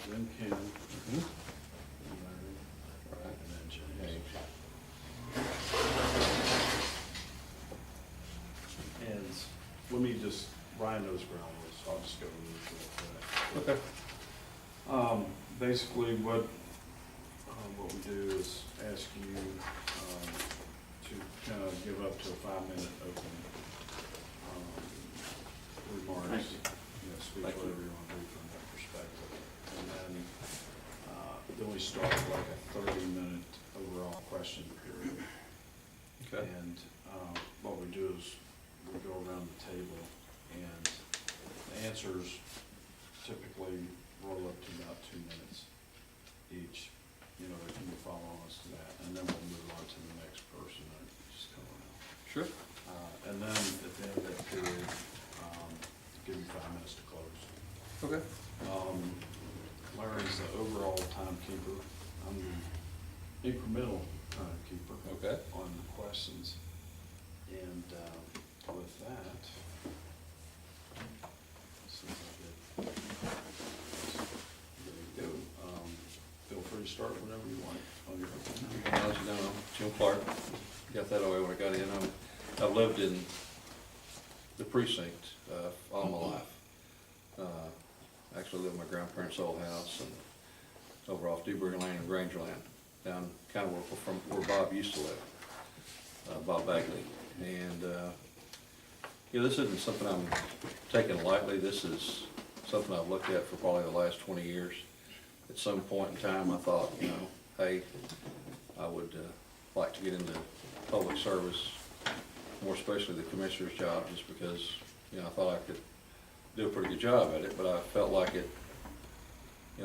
then Ken, and Larry, Right. and then James. And let me just, Ryan knows ground rules, so I'll just go over this real quick. Okay. Basically, what we do is ask you to kind of give up to a 5-minute opening remarks. Thank you. Speak Thank you. whatever you want to do from that perspective. And then we start with like a 30-minute overall question period. Okay. And what we do is we go around the table, and the answers typically roll up to about 2 minutes each. Can you follow us to that? And then we'll move on to the next person and just go around. Sure. And then at the end of that period, give you 5 minutes to close. Okay. Larry's the overall timekeeper. I'm the incremental timekeeper. Okay. On the questions. And with that, since I did, there you go. Feel free to start whenever you want on your own. As you know, I'm Jim Clark. Got that away when I got in. I've lived in the precinct all my life. Actually lived in my grandparents' old house and over off Dewberry Lane and Grangerland, down kind of where Bob used to live, Bob Bagley. And this isn't something I'm taking lightly. This is something I've looked at for probably the last 20 years. At some point in time, I thought, hey, I would like to get into public service, more especially the commissioner's job, just because, I thought I could do a pretty good job at it, but I felt like at,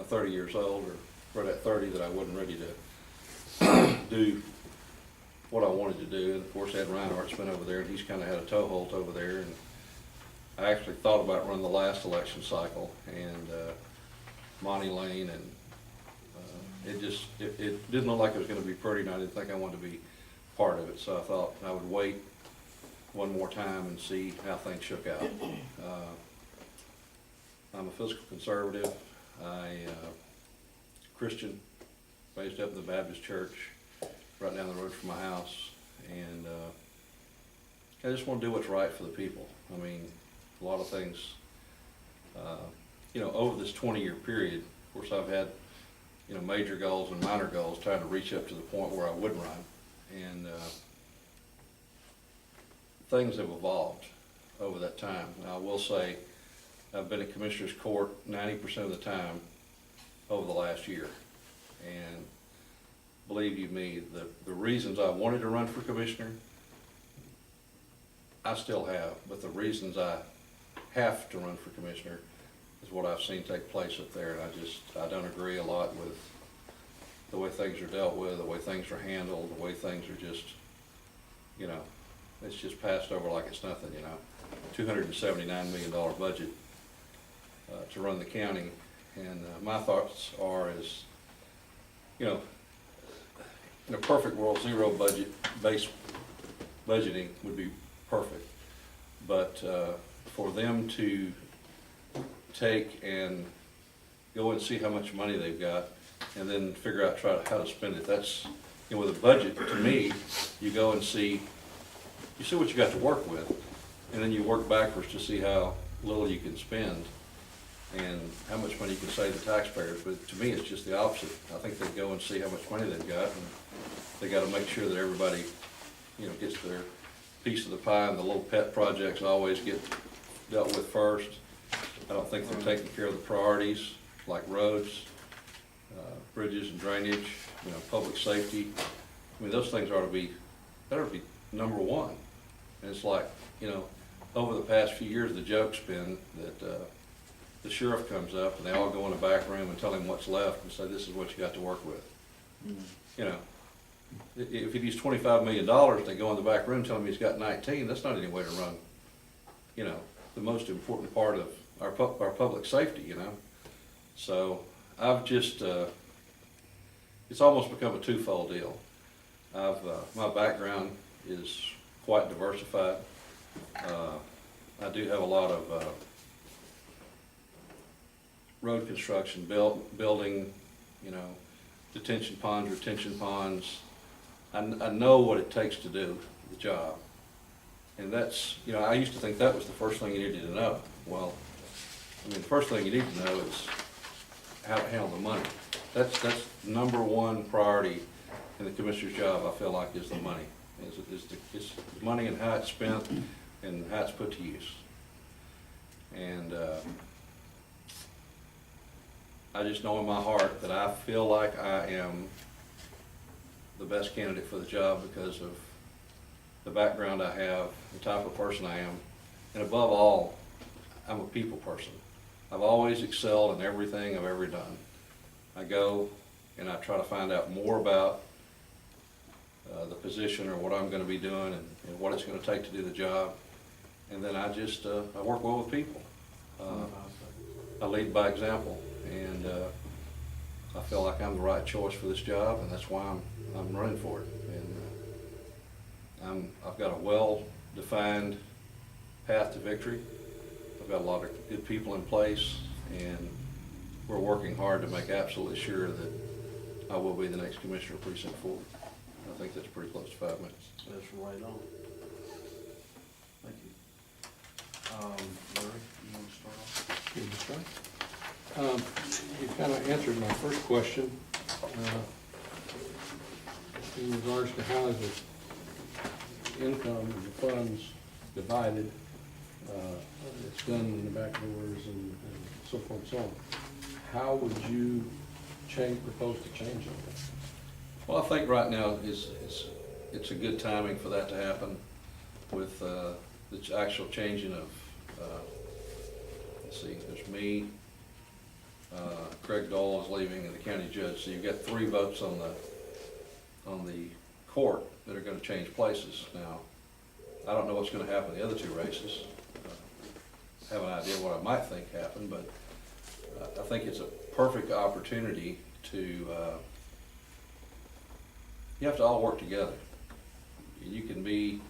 30 years old, or right at 30, that I wasn't ready to do what I wanted to do. And of course, Ed Reinhardt's been over there, and he's kind of had a toehold over there. And I actually thought about running the last election cycle, and Monty Lane, and it didn't look like it was going to be pretty, and I didn't think I wanted to be part of it. So I thought I would wait one more time and see how things shook out. I'm a fiscal conservative. Christian, raised up in the Baptist church right down the road from my house, and I just want to do what's right for the people. I mean, a lot of things, over this 20-year period, of course, I've had, major goals and minor goals, trying to reach up to the point where I would run. And things have evolved over that time. Now, I will say I've been at Commissioner's Court 90% of the time over the last year. And believe you me, the reasons I wanted to run for commissioner, I still have, but the reasons I have to run for commissioner is what I've seen take place up there. And I don't agree a lot with the way things are dealt with, the way things are handled, the way things are just, it's just passed over like it's nothing, $279 million budget to run the county. And my thoughts are in a perfect world, zero based budgeting would be perfect. But for them to take and go and see how much money they've got and then figure out how to spend it, that's, with a budget, to me, you go and see what you got to work with, and then you work backwards to see how little you can spend and how much money you can save the taxpayers. But to me, it's just the opposite. I think they go and see how much money they've got, and they got to make sure that everybody, gets their piece of the pie, and the little pet projects always get dealt with first. I don't think they're taking care of the priorities like roads, bridges and drainage, public safety. I mean, those things ought to be number one. And it's like, over the past few years, the joke's been that the sheriff comes up and they all go in the back room and tell him what's left and say, this is what you got to work with. Mm-hmm. If he needs $25 million, they go in the back room and tell him he's got 19, that's not any way to run, the most important part of our public safety, So I've just, it's almost become a twofold deal. My background is quite diversified. I do have a lot of road construction, building, you know, detention ponds, retention ponds. I know what it takes to do the job. And that's, you know, I used to think that was the first thing you needed to know. Well, I mean, the first thing you need to know is how to handle the money. That's number one priority in the commissioner's job, I feel like, is the money. Is the money and how it's spent and how it's put to use. And I just know in my heart that I feel like I am the best candidate for the job because of the background I have, the type of person I am, and above all, I'm a people person. I've always excelled in everything I've ever done. I go and I try to find out more about the position or what I'm going to be doing and what it's going to take to do the job. And then I just, I work well with people. I lead by example, and I feel like I'm the right choice for this job, and that's why I'm running for it. And I've got a well-defined path to victory. I've got a lot of good people in place, and we're working hard to make absolutely sure that I will be the next commissioner of Precinct 4. I think that's pretty close to 5 minutes. That's right on. Thank you. Larry, you want to start off? You just right. You kind of answered my first question in regards to how is the income and the funds divided. It's done in the back doors and so forth and so on. How would you propose to change it? Well, I think right now it's a good timing for that to happen with the actual changing of, let's see, there's me, Craig Dole is leaving, and the county judge. So you've got 3 votes on the court that are going to change places. Now, I don't know what's going to happen in the other 2 races. I have an idea what I might think happened, but I think it's a perfect opportunity to, you have to all work together. You can be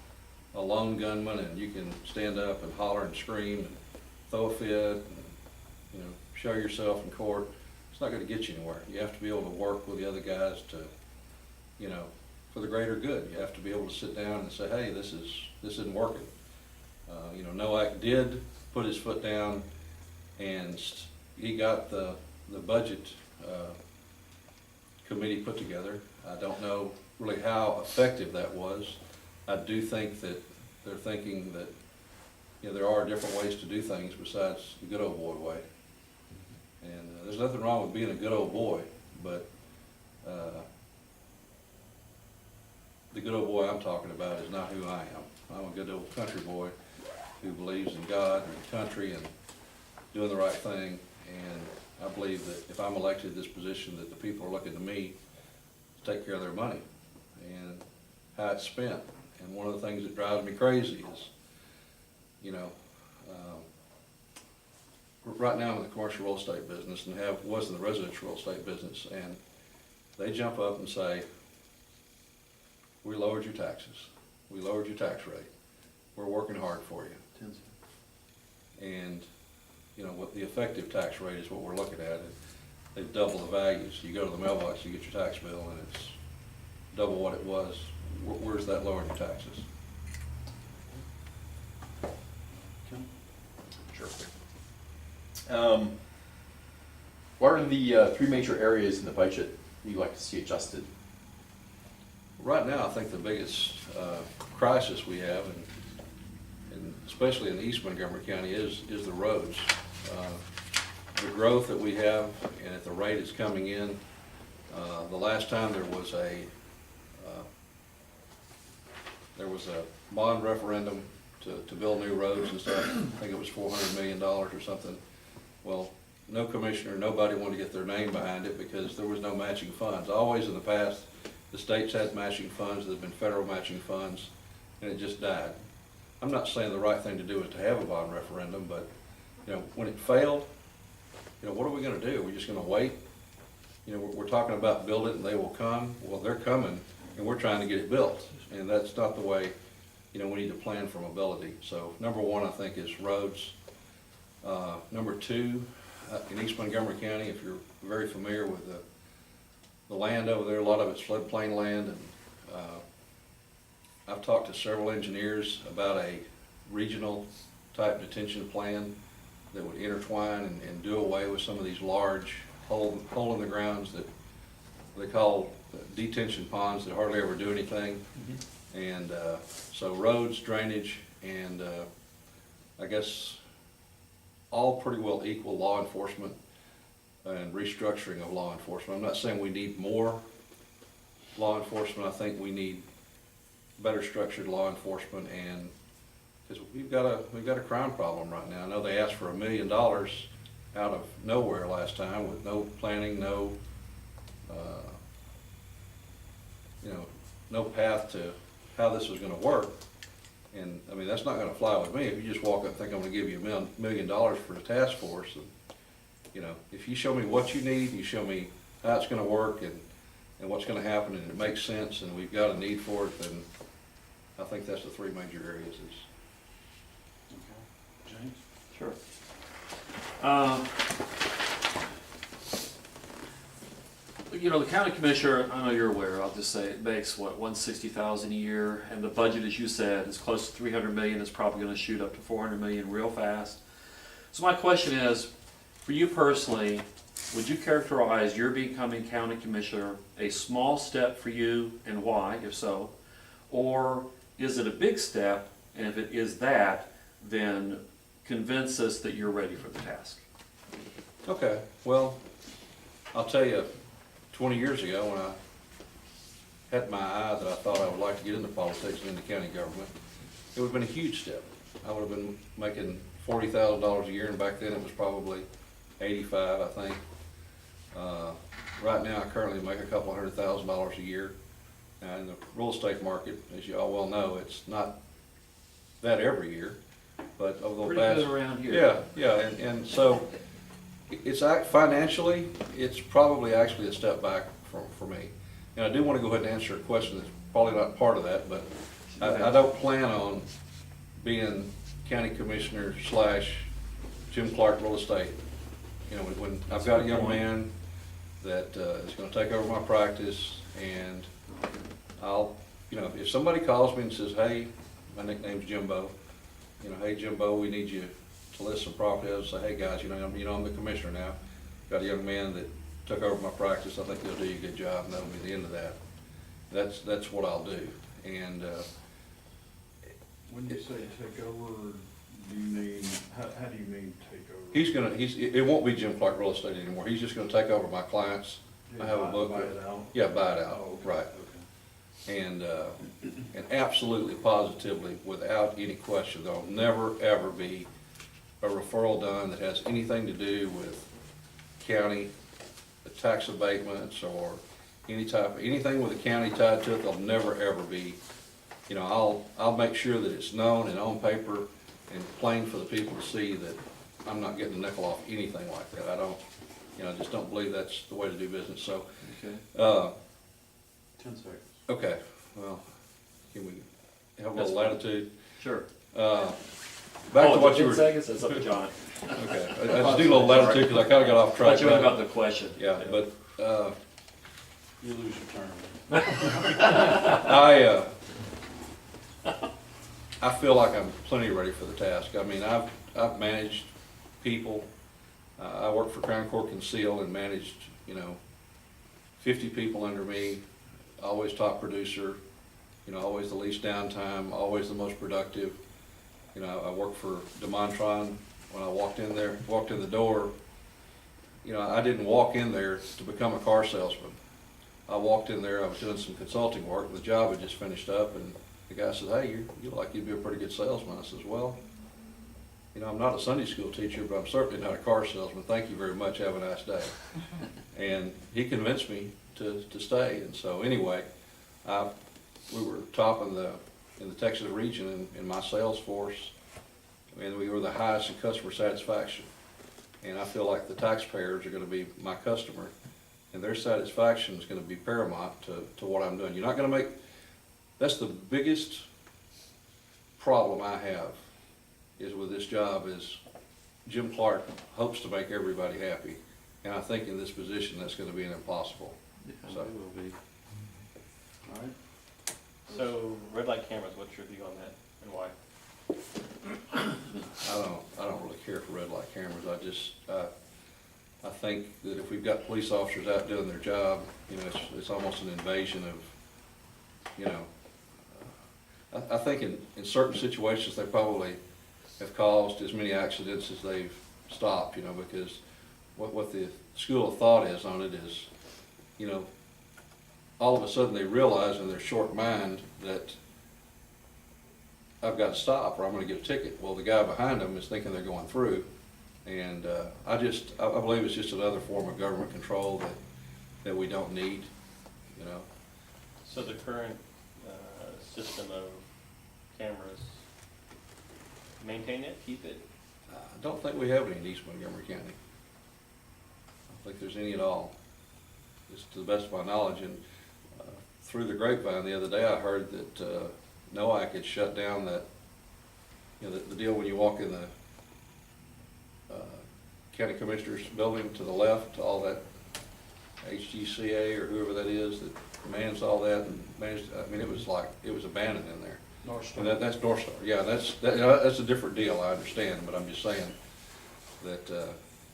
a lone gunman and you can stand up and holler and scream and throw a fit and, you know, show yourself in court. It's not going to get you anywhere. You have to be able to work with the other guys to, you know, for the greater good. You have to be able to sit down and say, hey, this isn't working. You know, Nowak did put his foot down, and he got the budget committee put together. I don't know really how effective that was. I do think that they're thinking that, you know, there are different ways to do things besides the good old boy way. And there's nothing wrong with being a good old boy, but the good old boy I'm talking about is not who I am. I'm a good old country boy who believes in God and the country and doing the right thing. And I believe that if I'm elected to this position, that the people are looking to me to take care of their money and how it's spent. And one of the things that drives me crazy is, you know, right now I'm in the commercial real estate business and was in the residential real estate business, and they jump up and say, we lowered your taxes. We lowered your tax rate. We're working hard for you. And, you know, what the effective tax rate is what we're looking at. They've doubled the values. You go to the mailbox, you get your tax bill, and it's double what it was. Where's that lowering your taxes? Sure. What are the 3 major areas in the budget you'd like to see adjusted? Right now, I think the biggest crisis we have, and especially in East Montgomery County, is the roads. The growth that we have and at the rate it's coming in. The last time there was a bond referendum to build new roads and stuff. I think it was $400 million or something. Well, no commissioner, nobody wanted to get their name behind it because there was no matching funds. Always in the past, the states had matching funds, there have been federal matching funds, and it just died. I'm not saying the right thing to do is to have a bond referendum, but, you know, when it failed, you know, what are we going to do? We're just going to wait? You know, we're talking about build it and they will come. Well, they're coming, and we're trying to get it built, and that's not the way. You know, we need to plan for mobility. So number 1, I think, is roads. Number 2, in East Montgomery County, if you're very familiar with the land over there, a lot of it's floodplain land, and I've talked to several engineers about a regional type detention plan that would intertwine and do away with some of these large hole in the grounds that they call detention ponds that hardly ever do anything. And so roads, drainage, and I guess all pretty well equal law enforcement and restructuring of law enforcement. I'm not saying we need more law enforcement. I think we need better structured law enforcement, and because we've got a crime problem right now. I know they asked for $1 million out of nowhere last time with no planning, no no path to how this was going to work. And I mean, that's not going to fly with me. If you just walk up and think I'm going to give you $1 million for the task force, and if you show me what you need, you show me how it's going to work and what's going to happen, and it makes sense, and we've got a need for it, then I think that's the three major areas. Okay. James? Sure. The county commissioner, I know you're aware, I'll just say, it makes, what, $160,000 a year, and the budget, as you said, is close to $300 million, it's probably gonna shoot up to $400 million real fast. So my question is, for you personally, would you characterize your becoming county commissioner a small step for you, and why, if so? Or is it a big step, and if it is that, then convince us that you're ready for the task? Okay, well, I'll tell you, 20 years ago, when I had my eye that I thought I would like to get into politics and into county government, it would have been a huge step. I would have been making $40,000 a year, and back then it was probably 85, I think. Right now, I currently make a couple $100,000 a year. Now, in the real estate market, as you all well know, it's not that every year, but over the Pretty past... good around here. Yeah, and so, financially, it's probably actually a step back for me. And I do want to go ahead and answer a question that's probably not part of that, but I don't plan on being county commissioner / Jim Clark real estate. When I've got a young man that is going to take over my practice, and I'll, if somebody calls me and says, hey, my nickname's Jimbo, hey Jimbo, we need you to list some property, I'll say, hey guys, I'm the commissioner now. Got a young man that took over my practice, I think he'll do you a good job, and that'll be the end of that. That's what I'll do. And When you say take over, do you mean, how do you mean take over? it won't be Jim Clark Real Estate anymore. He's just gonna take over my clients. I have a book. Buy it out? Yeah, buy it out, Oh, okay, right. okay. And absolutely, positively, without any question, there'll never, ever be a referral done that has anything to do with county tax abatements or anything with the county tied to it. There'll never, ever be. I'll make sure that it's known and on paper and plain for the people to see that I'm not getting a nickel off anything like that. I just don't believe that's the way to do business. So, Okay. 10 seconds. okay, well, can we have a little latitude? Sure. Back to what you were, 10 seconds, that's up to John. okay, I just do a little latitude because I kind of got off track. Thought you went about the question. Yeah, but, You lose your term. I feel like I'm plenty ready for the task. I mean, I've managed people. I worked for Crown Court Conceal and managed, 50 people under me, always top producer, always the least downtime, always the most productive. I worked for DeMontron. When I walked in the door, I didn't walk in there to become a car salesman. I walked in there, I was doing some consulting work, the job had just finished up, and the guy said, hey, you look like you'd be a pretty good salesman. I says, well, I'm not a Sunday school teacher, but I'm certainly not a car salesman. Thank you very much, have a nice day. And he convinced me to stay, and so anyway, we were top in the Texas region in my sales force, and we were the highest in customer satisfaction. And I feel like the taxpayers are going to be my customer, and their satisfaction is going to be paramount to what I'm doing. You're not going to make, that's the biggest problem I have is with this job is Jim Clark hopes to make everybody happy, and I think in this position, that's gonna be an impossible. Yeah, So- it will be. All right. So, red light cameras, what's your view on that and why? I don't really care for red light cameras. I think that if we've got police officers out doing their job, you know, it's almost an invasion of, you know, I think in certain situations, they probably have caused as many accidents as they've stopped, you know, because what the school of thought is on it is, you know, all of a sudden they realize in their short mind that I've got to stop or I'm gonna get a ticket. Well, the guy behind them is thinking they're going through. And I believe it's just another form of government control that we don't need, you know. So the current system of cameras, maintain it, keep it? I don't think we have any in East Montgomery County. I don't think there's any at all, just to the best of my knowledge. And through the grapevine the other day, I heard that NOAC had shut down that, you know, the deal when you walk in the county commissioner's building to the left, all that HGCA or whoever that is that mans all that and managed, I mean, it was abandoned in there. North And Star. that's North Star, yeah, that's a different deal, I understand, but I'm just saying that,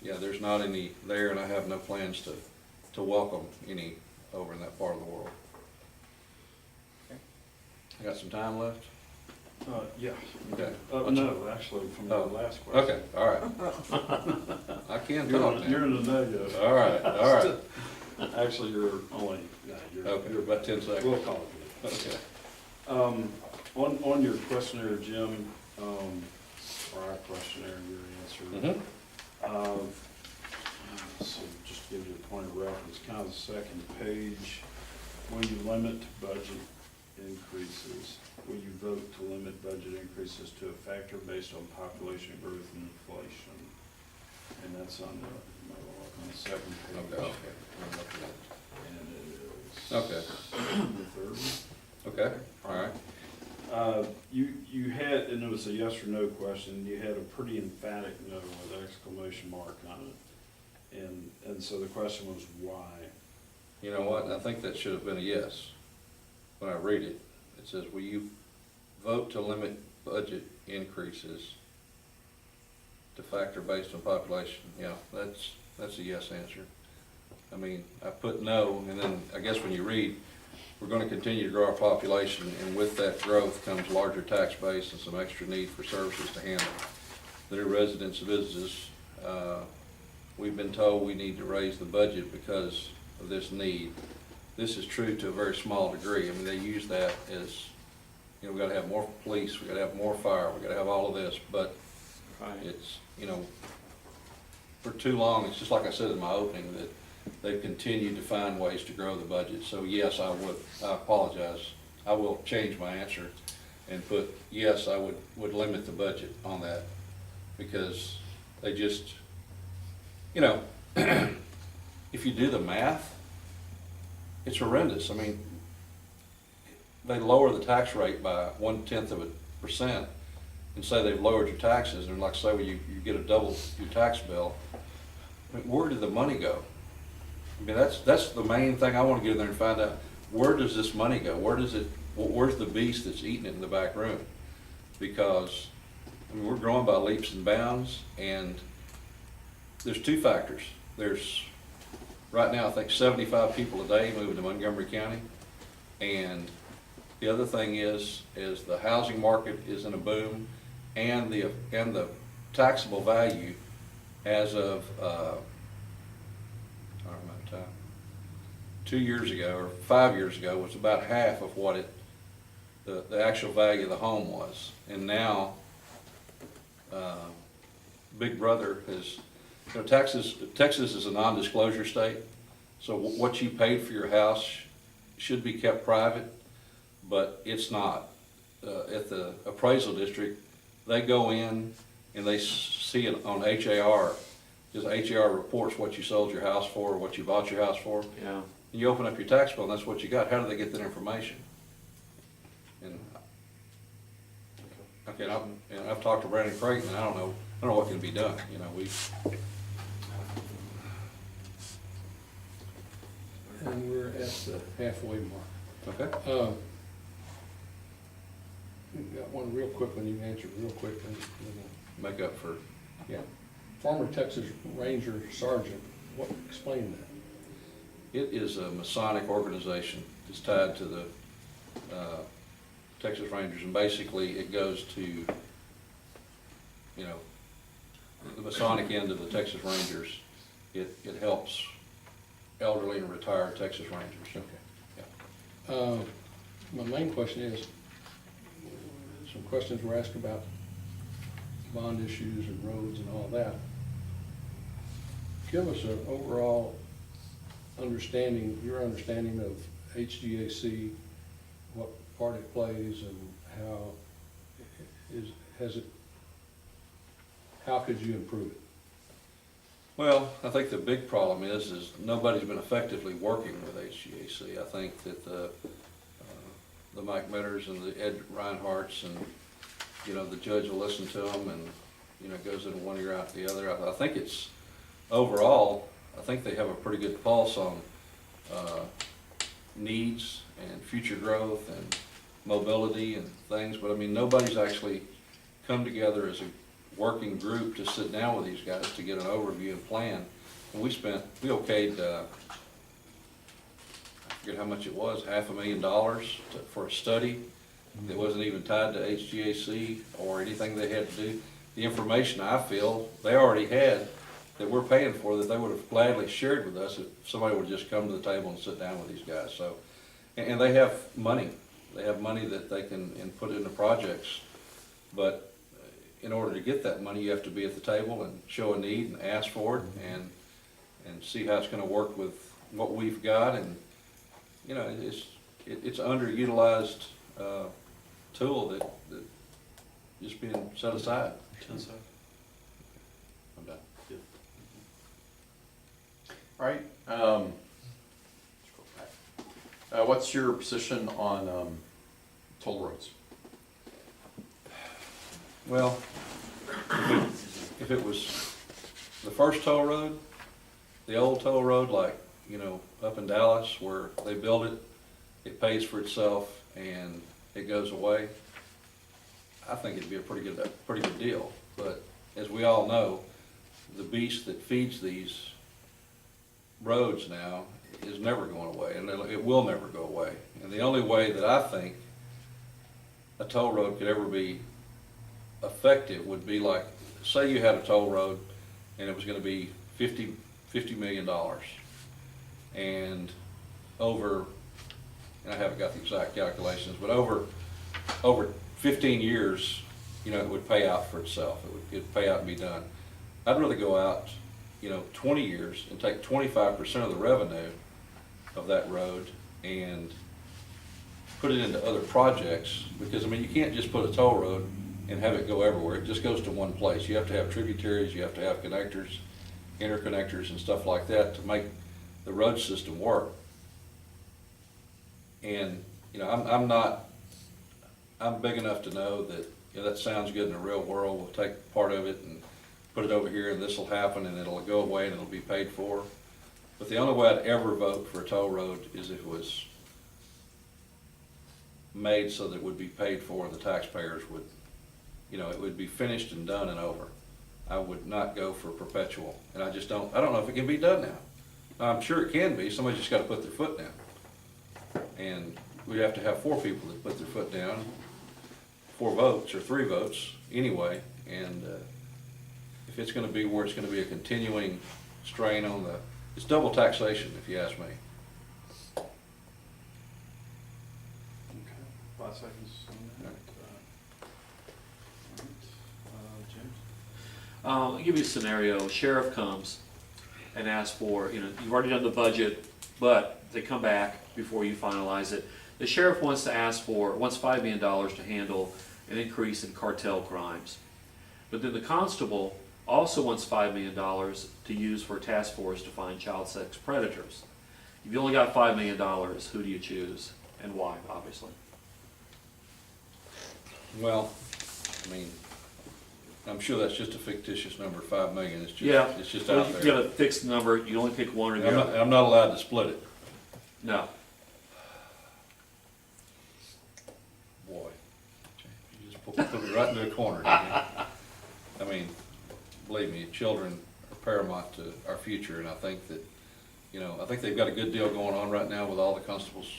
yeah, there's not any there, and I have no plans to welcome any over in that part of the world. Okay. I got some time left? Yeah. Okay. No, actually, from the Oh, last question. Okay, all right. I can You're talk in, you're now. in the negative. All right. Actually, you're only, Okay, you're about 10 seconds. we'll call it good. Okay. On your questionnaire, Jim, or our questionnaire, your answer. Mm-hmm. So just to give you a point of reference, kind of the second page, will you limit budget increases? Will you vote to limit budget increases to a factor based on population growth and inflation? And that's on the second page. Okay, okay. I'm looking at And it is. Okay. The third. Okay, all right. You had, and it was a yes or no question, you had a pretty emphatic no with exclamation mark on it. And so the question was why? You know what, I think that should have been a yes. When I read it, it says, will you vote to limit budget increases to factor based on population? Yeah, that's a yes answer. I mean, I put no, and then I guess when you read, we're gonna continue to grow our population, and with that growth comes larger tax base and some extra need for services to handle their residents' businesses. We've been told we need to raise the budget because of this need. This is true to a very small degree. I mean, they use that as, you know, we gotta have more police, we gotta have more fire, we gotta have all of this, but Right. it's, you know, for too long, it's just like I said in my opening, that they've continued to find ways to grow the budget. So yes, I apologize. I will change my answer and put, yes, I would limit the budget on that, because they just, you know, if you do the math, it's horrendous. I mean, they lower the tax rate by 0.1% and say they've lowered your taxes, and like say, well, you get a double your tax bill. I mean, where did the money go? I mean, that's the main thing I want to get in there and find out, where does this money go? Where's the beast that's eating it in the back room? Because, I mean, we're growing by leaps and bounds, and there's two factors. There's, right now, I think 75 people a day moving to Montgomery County, and the other thing is the housing market is in a boom, and the taxable value as of, I don't remember the time, 2 years ago or 5 years ago was about half of what the actual value of the home was. And now, Big Brother has, you know, Texas is a non-disclosure state, so what you paid for your house should be kept private, but it's not. At the appraisal district, they go in and they see it on HAR, because HAR reports what you sold your house for, or what you bought your house for. Yeah. And you open up your tax bill and that's what you got. How do they get that information? And, okay, and I've talked to Brandon Creighton, and I don't know I don't know what can be done, you know, And we're at the halfway mark. okay? Got one real quick one, you can answer real quick. And Make up for, yeah. Former Texas Ranger Sergeant, what, explain that. it is a Masonic organization. It's tied to the Texas Rangers, and basically it goes to, you know, the Masonic end of the Texas Rangers. It helps elderly and retired Texas Rangers. Okay. Yeah. My main question is, some questions were asked about bond issues and roads and all that. Give us an overall understanding, your understanding of HGAC, what part it plays and how could you improve it? Well, I think the big problem is nobody's been effectively working with HGAC. I think that the Mike Metters and the Ed Reinhardts and, you know, the judge will listen to them and, you know, goes in one ear out the other. I think it's, overall, I think they have a pretty good pulse on needs and future growth and mobility and things, but I mean, nobody's actually come together as a working group to sit down with these guys to get an overview and plan. And we okayed, I forget how much it was, $500,000 for a study that wasn't even tied to HGAC or anything they had to do. The information I feel they already had that we're paying for that they would have gladly shared with us if somebody would just come to the table and sit down with these guys. So, and they have money. They have money that they can put into projects, but in order to get that money, you have to be at the table and show a need and ask for it and see how it's going to work with what we've got. And you know, it's an underutilized tool that just being set aside. I'm done. All right, what's your position on toll roads? Well, if it was the first toll road, the old toll road, like, you know, up in Dallas where they build it, it pays for itself and it goes away, I think it'd be a pretty good deal. But as we all know, the beast that feeds these roads now is never going away, and it will never go away. And the only way that I think a toll road could ever be effective would be like, say you had a toll road and it was going to be $50 million, and over, and I haven't got the exact calculations, but over 15 years, you know, it would pay out for itself. It'd pay out and be done. I'd rather go out, you know, 20 years and take 25% of the revenue of that road and put it into other projects, because I mean, you can't just put a toll road and have it go everywhere. It just goes to one place. You have to have tributaries, you have to have connectors, interconnectors and stuff like that to make the road system work. And, you know, I'm big enough to know that, you know, that sounds good in the real world. We'll take part of it and put it over here and this will happen and it'll go away and it'll be paid for. But the only way I'd ever vote for a toll road is if it was made so that it would be paid for and the taxpayers would, you know, it would be finished and done and over. I would not go for perpetual, and I don't know if it can be done now. I'm sure it can be. Somebody's just got to put their foot down. And we'd have to have 4 people that put their foot down, 4 votes or 3 votes anyway. And if it's going to be where it's going to be a continuing strain on it's double taxation, if you ask me. Okay, 5 seconds on that. James? I'll give you a scenario. Sheriff comes and asks for, you know, you've already done the budget, but they come back before you finalize it. The sheriff wants $5 million to handle an increase in cartel crimes. But then the constable also wants $5 million to use for a task force to find child sex predators. If you only got $5 million, who do you choose and why, obviously? Well, I mean, I'm sure that's just a fictitious number, 5 million, it's Yeah. just, it's just Well, out you there. got a fixed number, you only pick one or And the I'm not, other. and I'm not allowed to split it. No. Boy, you just put me right into a corner, didn't you? I mean, believe me, children are paramount to our future, and I think that, you know, I think they've got a good deal going on right now with all the constables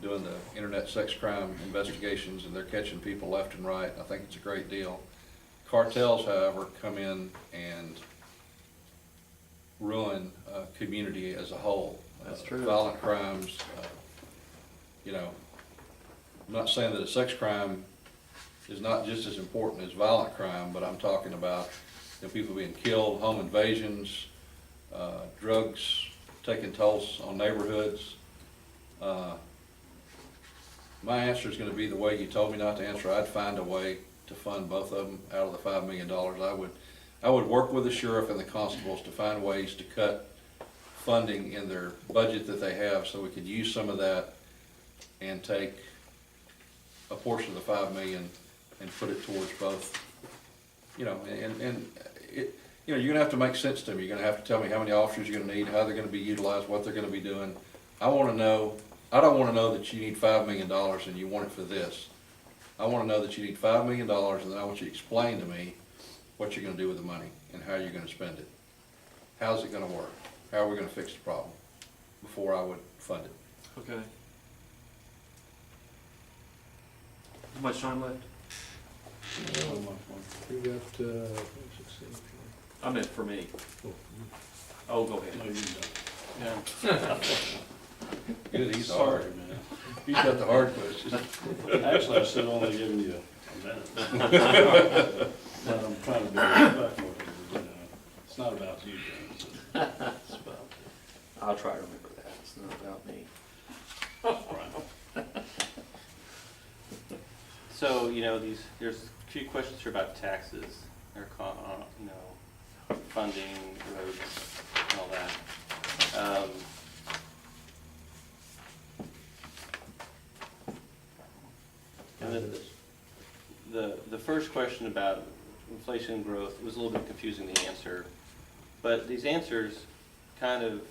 doing the internet sex crime investigations, and they're catching people left and right. I think it's a great deal. Cartels, however, come in and ruin a community as a whole. That's true. Violent crimes, you know, I'm not saying that a sex crime is not just as important as violent crime, but I'm talking about, you know, people being killed, home invasions, drugs taking tolls on neighborhoods. My answer is gonna be the way you told me not to answer. I'd find a way to fund both of them out of the $5 million. I would work with the sheriff and the constables to find ways to cut funding in their budget that they have, so we could use some of that and take a portion of the 5 million and put it towards both. You know, and it, you know, you're gonna have to make sense to me. You're gonna have to tell me how many officers you're gonna need, how they're gonna be utilized, what they're gonna be doing. I wanna know, I don't wanna know that you need $5 million and you want it for this. I wanna know that you need $5 million, and then I want you to explain to me what you're gonna do with the money and how you're gonna spend it. How's it gonna work? How are we gonna fix the problem before I would fund it? Okay. How much time left? We got, let's see. I meant for me. Oh, Oh, go ahead. No, you don't. Yeah. Good, he's Sorry, hard. man. He's got the hard questions. Actually, I should only given you a minute. But I'm trying to be respectful, you know, it's not about you, James. It's about, I'll try to remember that. It's not about me. right. So, you know, there's a few questions here about taxes, or, you know, funding, roads, and all that. And the first question about inflation and growth was a little bit confusing, the answer. But these answers kind of,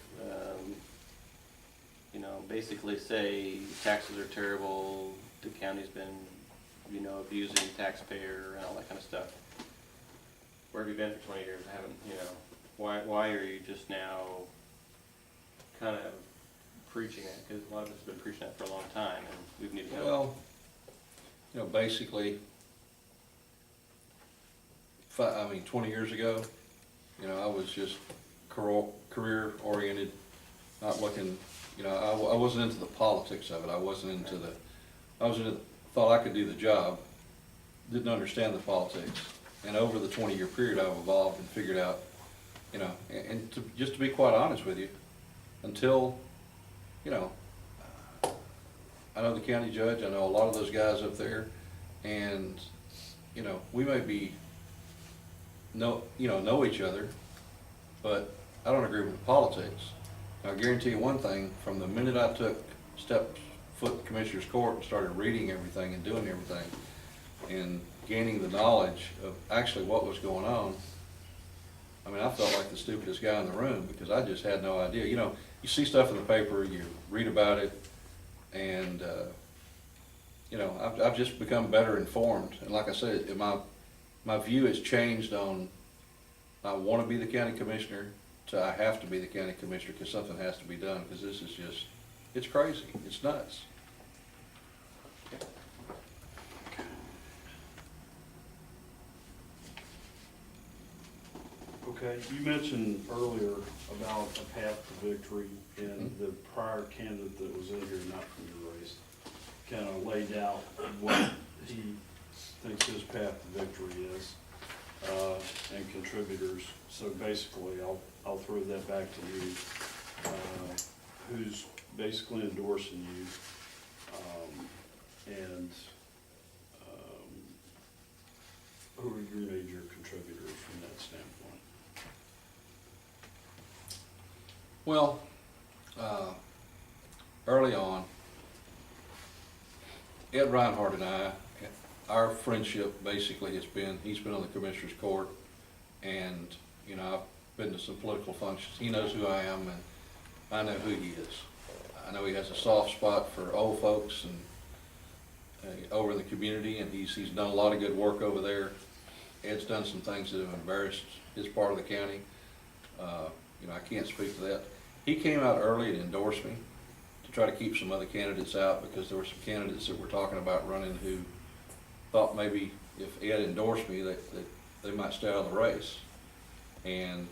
you know, basically say taxes are terrible, the county's been, you know, abusing taxpayer and all that kind of stuff. Where have you been for 20 years? I haven't, you know, why are you just now kind of preaching it? Because a lot of us have been preaching that for a long time, and we need to go. Well, you know, basically, 20 years ago, you know, I was just career-oriented, not looking, you know, I wasn't into the politics of it. I wasn't into thought I could do the job, didn't understand the politics. And over the 20-year period, I've evolved and figured out, you know, and just to be quite honest with you, until, you know, I know the county judge, I know a lot of those guys up there, and, you know, we may know each other, but I don't agree with the politics. I guarantee you one thing, from the minute I stepped foot in Commissioner's Court and started reading everything and doing everything and gaining the knowledge of actually what was going on, I mean, I felt like the stupidest guy in the room because I just had no idea. You know, you see stuff in the paper, you read about it, and, you know, I've just become better informed. And like I said, my view has changed on I want to be the county commissioner to I have to be the county commissioner because something has to be done, because this is just, it's crazy, it's nuts. Okay, you mentioned earlier about a path to victory, and the prior candidate that was in here, not from your race, kind of laid out what he thinks his path to victory is, and contributors. So basically, I'll throw that back to you, who's basically endorsing you, and who are your major contributors from that standpoint? Well, early on, Ed Reinhardt and I our friendship basically has been, he's been on the commissioner's court, and, you know, I've been to some political functions. He knows who I am, and I know who he is. I know he has a soft spot for old folks and over in the community, and he's done a lot of good work over there. Ed's done some things that have embarrassed his part of the county. You know, I can't speak to that. He came out early and endorsed me to try to keep some other candidates out, because there were some candidates that were talking about running who thought maybe if Ed endorsed me, that they might stay out of the race. And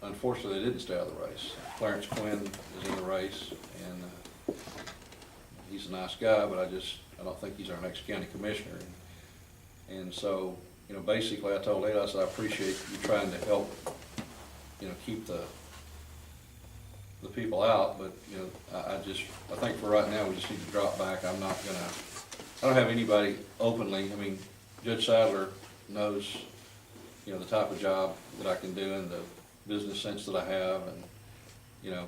unfortunately, they didn't stay out of the race. Clarence Quinn is in the race, and he's a nice guy, but I don't think he's our next county commissioner. And so, you know, basically I told Ed, I said, I appreciate you trying to help, you know, keep the people out, but, you know, I think for right now, we just need to drop back. I don't have anybody openly. I mean, Judge Sadler knows, you know, the type of job that I can do and the business sense that I have, and, you know,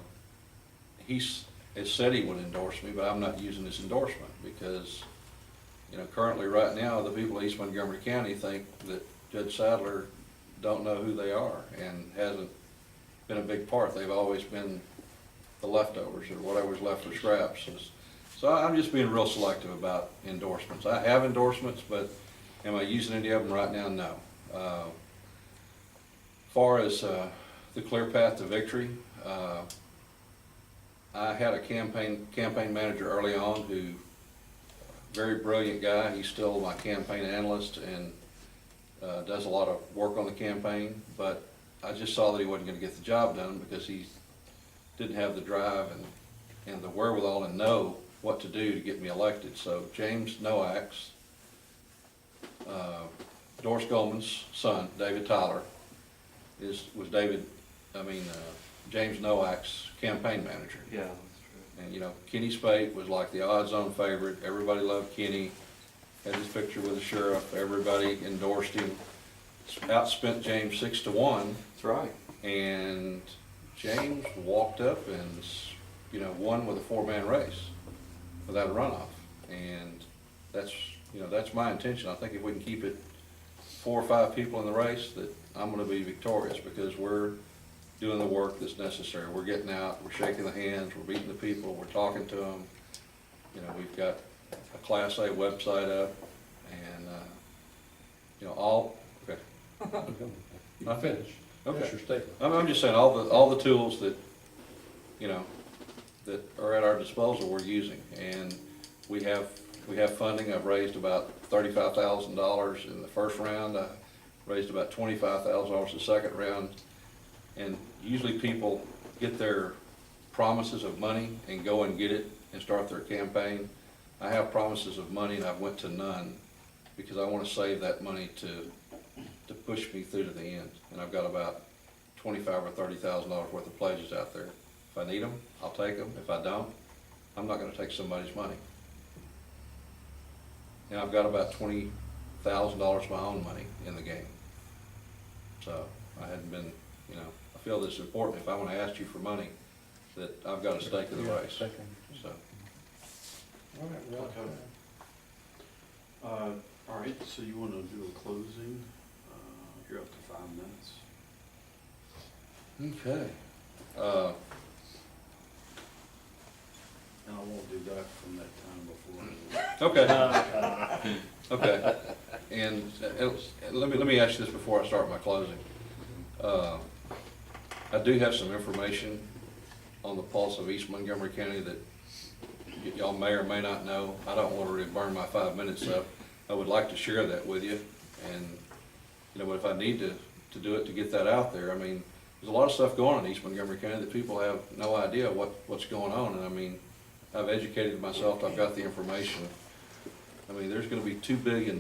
he's said he would endorse me, but I'm not using this endorsement because, you know, currently right now, the people of East Montgomery County think that Judge Sadler don't know who they are and hasn't been a big part. They've always been the leftovers or whatever's left for scraps. So I'm just being real selective about endorsements. I have endorsements, but am I using any of them right now? No. Far as the clear path to victory, I had a campaign manager early on who, very brilliant guy. He's still my campaign analyst and does a lot of work on the campaign, but I just saw that he wasn't going to get the job done because he didn't have the drive and the wherewithal and know what to do to get me elected. So James Noack's, Doris Goldman's son, David Tyler, was James Noack's campaign manager. Yeah, that's true. And, you know, Kenny Spate was like the odds-on favorite. Everybody loved Kenny. Had his picture with the sheriff. Everybody endorsed him. Outspent James 6-1. That's right. And James walked up and, you know, won with a 4-man race without a runoff. And that's my intention. I think if we can keep it 4 or 5 people in the race, that I'm going to be victorious, because we're doing the work that's necessary. We're getting out, we're shaking the hands, we're meeting the people, we're talking to them. You know, we've got a Class A website up, and, you know, all, okay. You can finish. Okay. Finish your statement. I'm just saying, all the tools that, you know, that are at our disposal, we're using. And we have funding. I've raised about $35,000 in the first round. I raised about $25,000 the second round. And usually people get their promises of money and go and get it and start their campaign. I have promises of money and I've went to none because I want to save that money to push me through to the end. And I've got about $25,000 or $30,000 worth of pledges out there. If I need them, I'll take them. If I don't, I'm not going to take somebody's money. And I've got about $20,000 of my own money in the game. So I hadn't been, you know, I feel this is important. If I want to ask you for money, that I've got a stake in the race. So. All right, well, Okay. All right, so you want to do a closing? You're up to 5 minutes. Okay. And I won't do that from that time before. Okay. Okay. And let me ask you this before I start my closing. I do have some information on the pulse of East Montgomery County that y'all may or may not know. I don't want to really burn my 5 minutes up. I would like to share that with you. And, you know, but if I need to do it to get that out there, I mean, there's a lot of stuff going on in East Montgomery County that people have no idea what's going on. And I mean, I've educated myself, I've got the information. I mean, there's gonna be $2 billion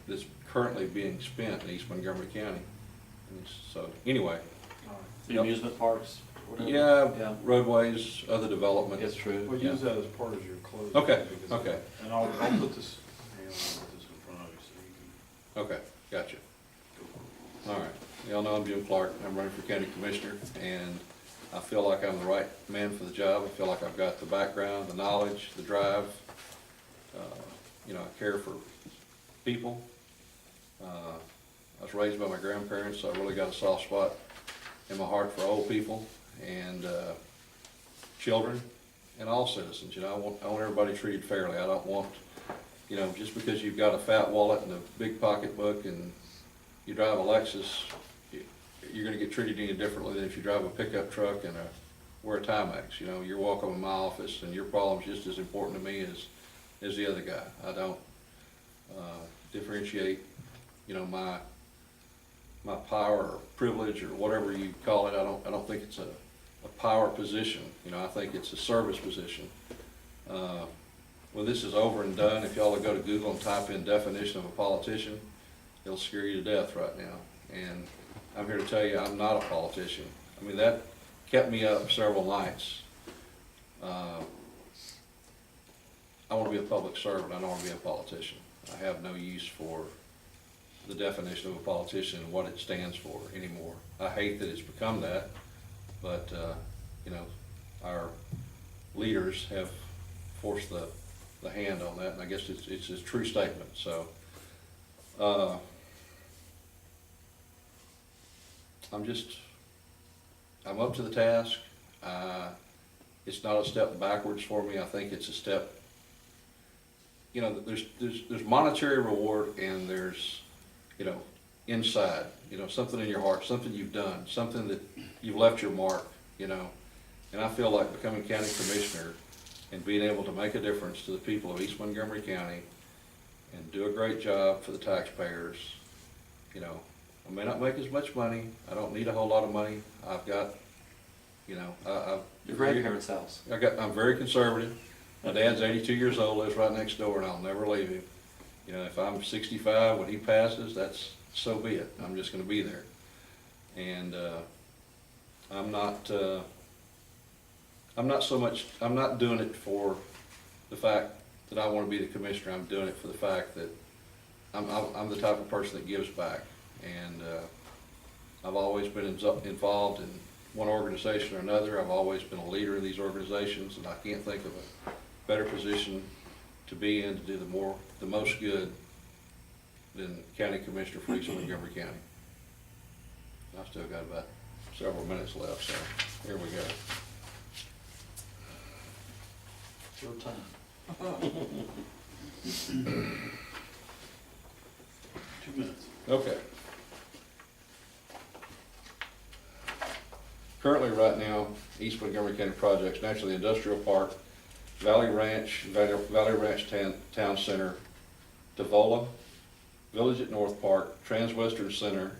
that's currently being spent in East Montgomery County. And so, anyway. The amusement parks, whatever. Yeah, roadways, other development. It's true. Well, use that as part of your closing. Okay, because- okay. And I'll put this, hang on, I'll put this in front of you so you Okay, gotcha. can go. All right. Y'all know I'm Jim Clark. I'm running for county commissioner, and I feel like I'm the right man for the job. I feel like I've got the background, the knowledge, the drive. you know, I care for people. I was raised by my grandparents, so I really got a soft spot in my heart for old people and children and all citizens. You know, I want everybody treated fairly. I don't want, you know, just because you've got a fat wallet and a big pocketbook and you drive a Lexus, you're gonna get treated any differently than if you drive a pickup truck and wear a Timex. You know, you're welcome in my office and your problem's just as important to me as the other guy. I don't differentiate, you know, my power or privilege or whatever you call it. I don't think it's a power position. You know, I think it's a service position. When this is over and done, if y'all will go to Google and type in definition of a politician, it'll scare you to death right now. And I'm here to tell you, I'm not a politician. I mean, that kept me up several nights. I want to be a public servant. I don't want to be a politician. I have no use for the definition of a politician and what it stands for anymore. I hate that it's become that, but, you know, our leaders have forced the hand on that, and I guess it's a true statement. So, I'm up to the task. It's not a step backwards for me. I think it's a step, you know, there's monetary reward and there's, you know, inside, you know, something in your heart, something you've done, something that you've left your mark, you know. And I feel like becoming county commissioner and being able to make a difference to the people of East Montgomery County and do a great job for the taxpayers. You know, I may not make as much money. I don't need a whole lot of money. I've got, you know, Your grandparents' house. I'm very conservative. My dad's 82 years old, lives right next door, and I'll never leave him. You know, if I'm 65 when he passes, that's so be it. I'm just going to be there. And I'm not doing it for the fact that I want to be the commissioner. I'm doing it for the fact that I'm the type of person that gives back. And I've always been involved in one organization or another. I've always been a leader in these organizations, and I can't think of a better position to be in to do the most good than county commissioner for East Montgomery County. I've still got about several minutes left, so here we go. It's your time. 2 minutes. Okay. Currently, right now, East Montgomery County projects, naturally industrial park, Valley Ranch Town Center, Devola, Village at North Park, Transwestern Center,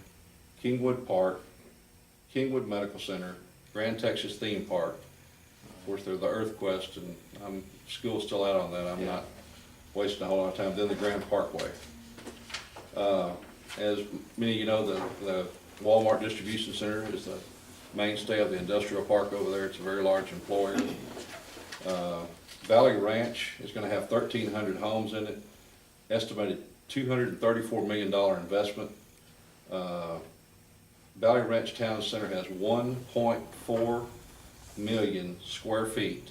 Kingwood Park, Kingwood Medical Center, Grand Texas Theme Park. Of course, they're the EarthQuest, and school's still out on that. I'm not wasting a whole lot of time. Then the Grand Parkway. As many of you know, the Walmart Distribution Center is the mainstay of the industrial park over there. It's a very large employer. Valley Ranch is going to have 1,300 homes in it, estimated $234 million investment. Valley Ranch Town Center has 1.4 million square feet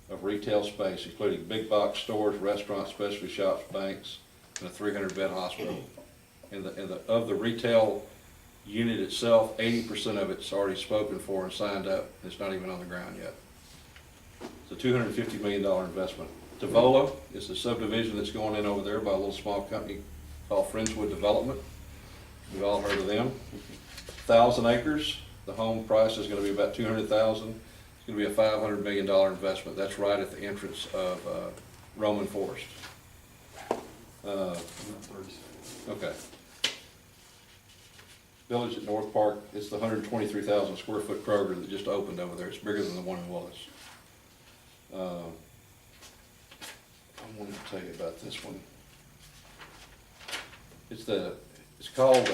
of retail space, including big box stores, restaurants, specialty shops, banks, and a 300-bed hospital. And of the retail unit itself, 80% of it's already spoken for and signed up. It's not even on the ground yet. It's a $250 million investment. Devola is the subdivision that's going in over there by a little small company called Friendswood Development. We've all heard of them. 1,000 acres. The home price is going to be about $200,000. It's going to be a $500 million investment. That's right at the entrance of Roman Forest. Okay. Village at North Park, it's the 123,000 square foot Kroger that just opened over there. It's bigger than the one in Willis. I wanted to tell you about this one. It's called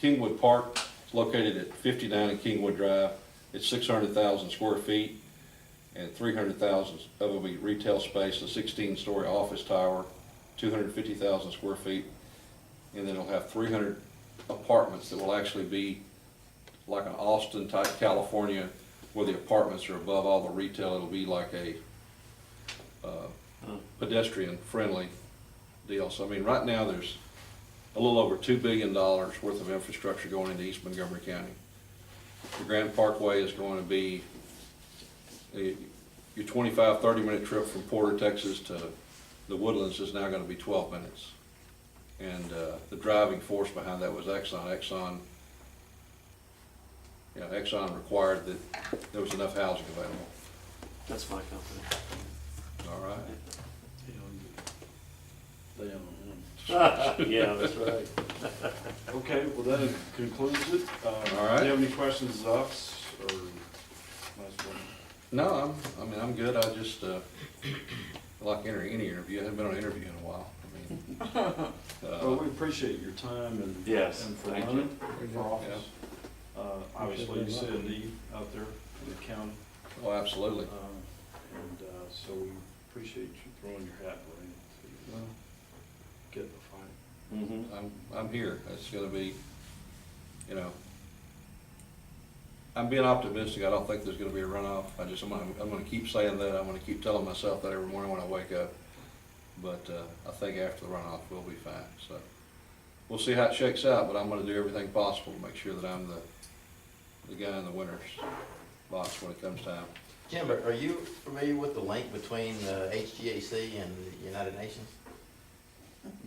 Kingwood Park. It's located at 59 in Kingwood Drive. It's 600,000 square feet, and 300,000 of it will be retail space, a 16-story office tower, 250,000 square feet, and then it'll have 300 apartments that will actually be like an Austin type California, where the apartments are above all the retail. It'll be like a pedestrian-friendly deal. So, I mean, right now, there's a little over $2 billion worth of infrastructure going into East Montgomery County. The Grand Parkway is going to be, your 25, 30-minute trip from Porter, Texas to the Woodlands is now gonna be 12 minutes. And the driving force behind that was Exxon. Exxon required that there was enough housing available. That's my company. All right. They own them. Yeah, that's right. Okay, well, that concludes it. All right. Do you have any questions of us, or last one? No, I'm good. I just, like any interview, I haven't been on an interview in a while. Well, we appreciate your time and. Yes, And for thank running you. for office. Obviously, you see a need out there in the county. Oh, absolutely. So we appreciate you throwing your hat in to get in the fight. Mm-hmm. I'm here. It's gonna be, I'm being optimistic. I don't think there's gonna be a runoff. I'm gonna keep saying that. I'm gonna keep telling myself that every morning when I wake up. But, I think after the runoff, we'll be fine. So we'll see how it shakes out, but I'm gonna do everything possible to make sure that I'm the guy in the winner's box when it comes time. Jim, are you familiar with the link between HGAC and the United Nations?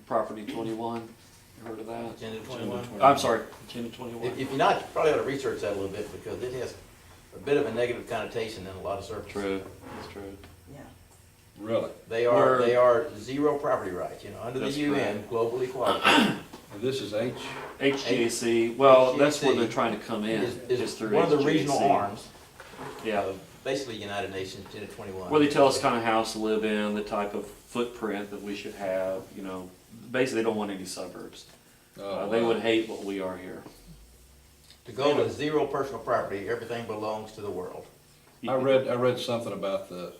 Property 21, you heard of that? Agenda 21? I'm sorry, Agenda 21. If you're not, you probably ought to research that a little bit because it has a bit of a negative connotation in a lot of circles. True, that's true. Really? They are zero property rights, under the That's UN, global equality. And this is HGAC, well, that's where HGAC they're trying to come in, Is is through one of the regional HGAC. arms Yeah, of basically United Nations, Agenda 21. where they tell us kind of house to live in, the type of footprint that we should have, basically they don't want any suburbs. They would hate what we are here. The goal is zero personal property, everything belongs to the world. I read something about the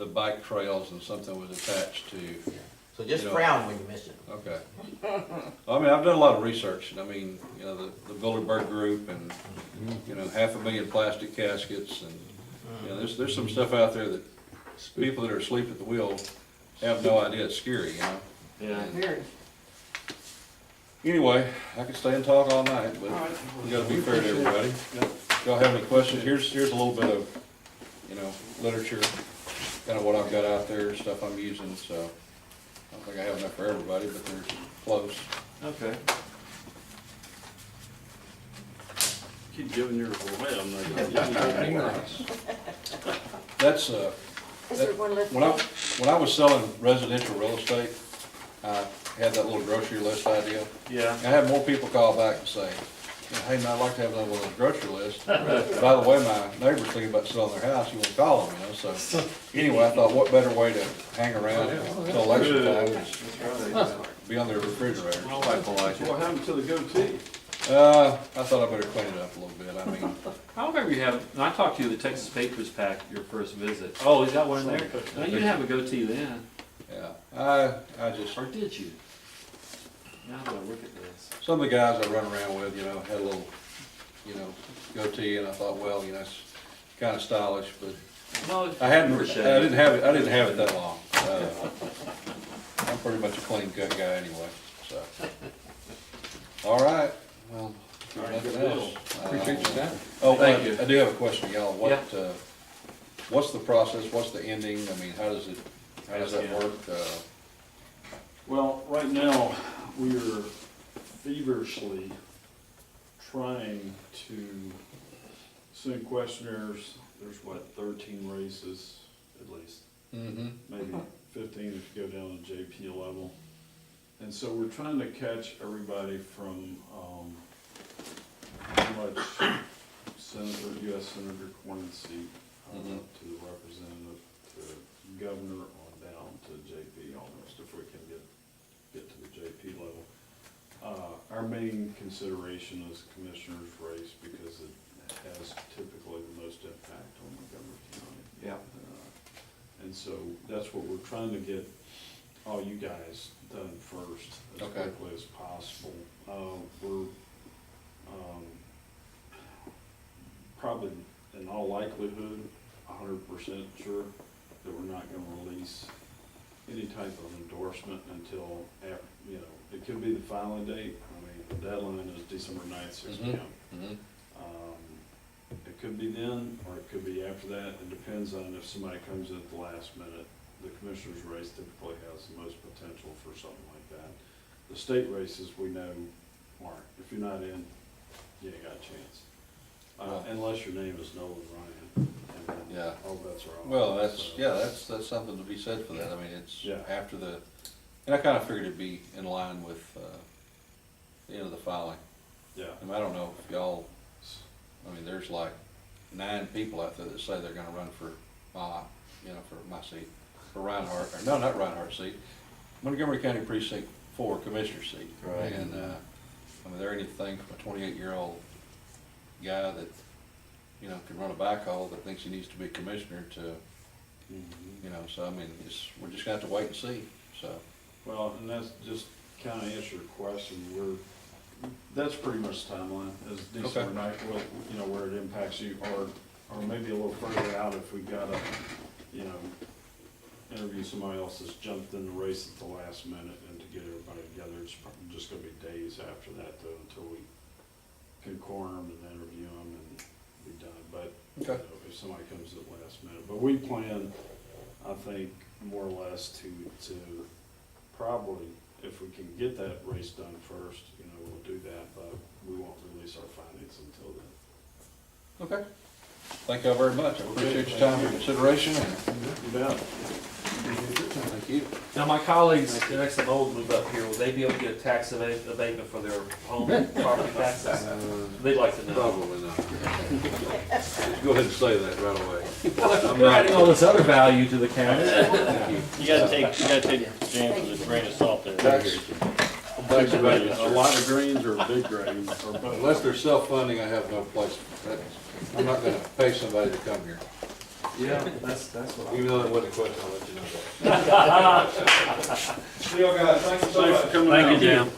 bike trails and something was attached to. So just frown when you mention it. Okay. I mean, I've done a lot of research, and I mean, the Bilderberg Group and, 500,000 plastic caskets, and, there's some stuff out there that people that are asleep at the wheel have no idea it's scary, Yeah. And anyway, I could stay and talk all night, but we gotta be fair to everybody. If y'all have any questions, here's a little bit of, literature, kind of what I've got out there, stuff I'm using, so I don't think I have enough for everybody, but they're close. Okay. Keep giving yours away, I'm not gonna. That's, Is there one left? when I was selling residential real estate, I had that little grocery list idea. Yeah. I had more people call back and say, hey, man, I'd like to have another one of those grocery lists. By the way, my neighbor's thinking about selling their house, you want to call them, so. Anyway, I thought, what better way to hang around until election time is be on their refrigerator. My wife will like it. What happened to the goatee? I thought I better clean it up a little bit. I mean, I remember you having, when I talked to you at the Texas Patriots Pack, your first visit. Oh, he's got one in there? No, you didn't have a goatee then, yeah, I just, or did you? Now that I look at this. some of the guys I run around with, had a little, goatee, and I thought, well, it's kind of stylish, but No, I hadn't, you were I shaved. didn't have it that long. I'm pretty much a clean cut guy anyway, so. All right, well, if there's nothing else. Appreciate your time. Oh, Thank you. I do have a question, y'all. What's the process? What's the ending? I mean, how does that work? Well, right now, we are feverishly trying to send questionnaires. There's 13 races at least, Mm-hmm. maybe 15 if you go down to JP level. And so we're trying to catch everybody from how much U.S. Senator Cornyn seat up to the representative to governor on down to JP almost, if we can get to the JP level. Our main consideration is commissioner's race because it has typically the most impact on Montgomery County. Yeah. And so that's what we're trying to get all you guys done first, as Okay. quickly as possible. We're probably, in all likelihood, 100% sure that we're not gonna release any type of endorsement until after, you know, it could be the filing date. I mean, the deadline is December 9th, 6 p.m. Mhm. It could be then, or it could be after that. It depends on if somebody comes in at the last minute. The commissioner's race typically has the most potential for something like that. The state races, we know, aren't. If you're not in, you ain't got a chance. Unless your name is Nolan Ryan, and then Yeah. all bets are off. Well, that's, So, yeah, that's something to be said for that. I mean, it's Yeah. after the, and I kinda figured it'd be in line with, the end of the filing. Yeah, And I don't know if y'all, I mean, there's like 9 people out there that say they're gonna run for my, you know, for my seat, for Reinhardt, or no, not Reinhardt's seat, Montgomery County Precinct 4 Commissioner seat. Right. And, I mean, there anything from a 28-year-old guy that, you know, can run a backhoe that thinks he needs to be commissioner to, mhm. you know, so I mean, we're just gonna have to wait and see, so. Well, and that's just kind of answer your question. That's pretty much the timeline, is December 9th, well, you know, where it impacts you, or maybe a little further out if we gotta, you know, interview somebody else that's jumped in the race at the last minute, and to get everybody together, it's probably just gonna be days after that though, until we can corner them and interview them and be done. But, you know, if somebody comes at the last minute, but we plan, I think, more or less to probably, if we can get that race done first, you know, we'll do that, but we won't release our findings until then. Okay. Thank y'all very much. I appreciate your time and consideration, and You bet. thank you. Now, my colleagues, the next time old move up here, will they be able to get a tax abatement for their home property taxes? They'd like to know. Probably not. Just go ahead and say that right away. I'm adding all this other value to the county. You gotta take James with a grain of salt there. Thanks A about lot of greens or big greens, or both. Unless they're self-funding, I have no place. I'm not gonna pay somebody to come here. Yeah, that's what Even though that wasn't a question, I'll let you know that. See y'all guys, thank you so much. Thanks for coming Thank out. you, Jim.